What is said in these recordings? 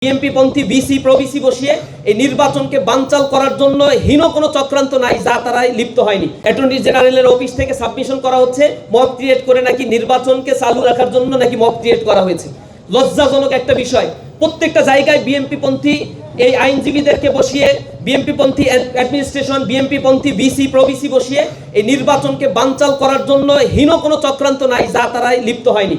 BNP পন্থী BC প্রবিসি বসিয়ে এই নির্বাচনকে বানচাল করার জন্য হীন কোনো চক্রান্ত নাই যা তারা লিপ্ত হয়নি। অ্যাটর্নি জেনারেলের অফিস থেকে সাবমিশন করা হচ্ছে মব ক্রিয়েট করে নাকি নির্বাচনকে চালু রাখার জন্য নাকি মব ক্রিয়েট করা হয়েছে। লজ্জাজনক একটা বিষয়। প্রত্যেকটা জায়গায় বিএনপি পন্থী এই আইনজীবীদেরকে বসিয়ে, বিএনপি পন্থী অ্যাডমিনিস্ট্রেশন, বিএনপি পন্থী বিসি প্রবিসি বসিয়ে এই নির্বাচনকে বানচাল করার জন্য হীন কোনো চক্রান্ত নাই যা তারা লিপ্ত হয়নি।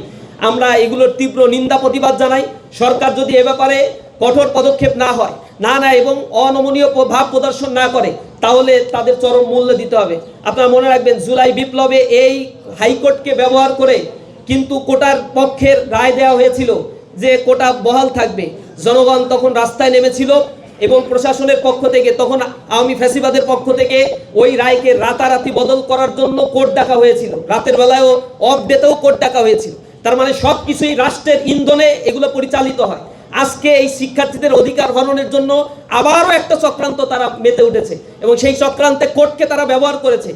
আমরা এগুলোর তীব্র নিন্দা প্রতিবাদ জানাই। সরকার যদি এ ব্যাপারে কঠোর পদক্ষেপ না হয়, না এবং অনমনীয় ভাব প্রদর্শন না করে, তাহলে তাদের চরম মূল্য দিতে হবে। আপনারা মনে রাখবেন, জুলাই বিপ্লবে এই হাইকোর্টকে ব্যবহার করে কিন্তু কোটার পক্ষের রায় দেওয়া হয়েছিল যে কোটা বহাল থাকবে। জনগণ তখন রাস্তায় নেমেছিল এবং প্রশাসনের পক্ষ থেকে, তখন আওয়ামী ফ্যাসিবাদের পক্ষ থেকে ওই রায়কে রাতারাতি বদল করার জন্য কোর্ট ডাকা হয়েছিল। রাতের বেলায়ও অফ ডেতেও কোর্ট ডাকা হয়েছিল। তার মানে সব কিছুই রাষ্ট্রের ইন্ধনে এগুলো পরিচালিত হয়। আজকে এই শিক্ষার্থীদের অধিকার হরণের জন্য আবারও একটা চক্রান্ত তারা মেতে উঠেছে এবং সেই চক্রান্তে কোর্টকে তারা ব্যবহার করেছে।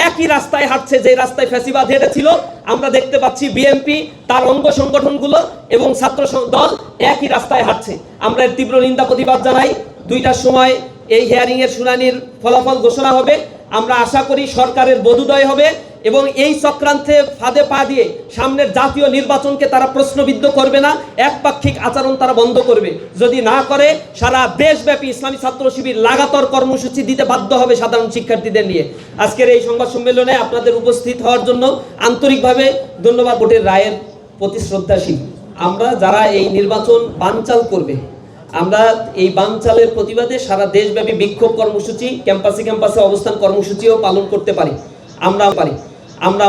একই রাস্তায় হাঁটছে যে রাস্তায় ফ্যাসিবাদ হেঁটেছিল। আমরা দেখতে পাচ্ছি বিএনপি, তার অঙ্গ সংগঠনগুলো এবং ছাত্র দল একই রাস্তায় হাঁটছে। আমরা এর তীব্র নিন্দা প্রতিবাদ জানাই। 2টার সময় এই হিয়ারিংয়ের শুনানির ফলাফল ঘোষণা হবে। আমরা আশা করি সরকারের বোধোদয় হবে এবং এই চক্রান্তে ফাঁদে পা দিয়ে সামনের জাতীয় নির্বাচনকে তারা প্রশ্নবিদ্ধ করবে না, একপাক্ষিক আচরণ তারা বন্ধ করবে। যদি না করে, সারা দেশব্যাপী ইসলামী ছাত্র শিবির লাগাতার কর্মসূচি দিতে বাধ্য হবে সাধারণ শিক্ষার্থীদের নিয়ে। আজকের এই সংবাদ সম্মেলনে আপনাদের উপস্থিত হওয়ার জন্য আন্তরিকভাবে ধন্যবাদ। কোর্টের রায়ের প্রতি শ্রদ্ধাশীল। আমরা যারা এই নির্বাচন বানচাল করবে, আমরা এই বানচালের প্রতিবাদে সারা দেশব্যাপী বিক্ষোভ কর্মসূচি, ক্যাম্পাসে অবস্থান কর্মসূচিও পালন করতে পারি। আমরা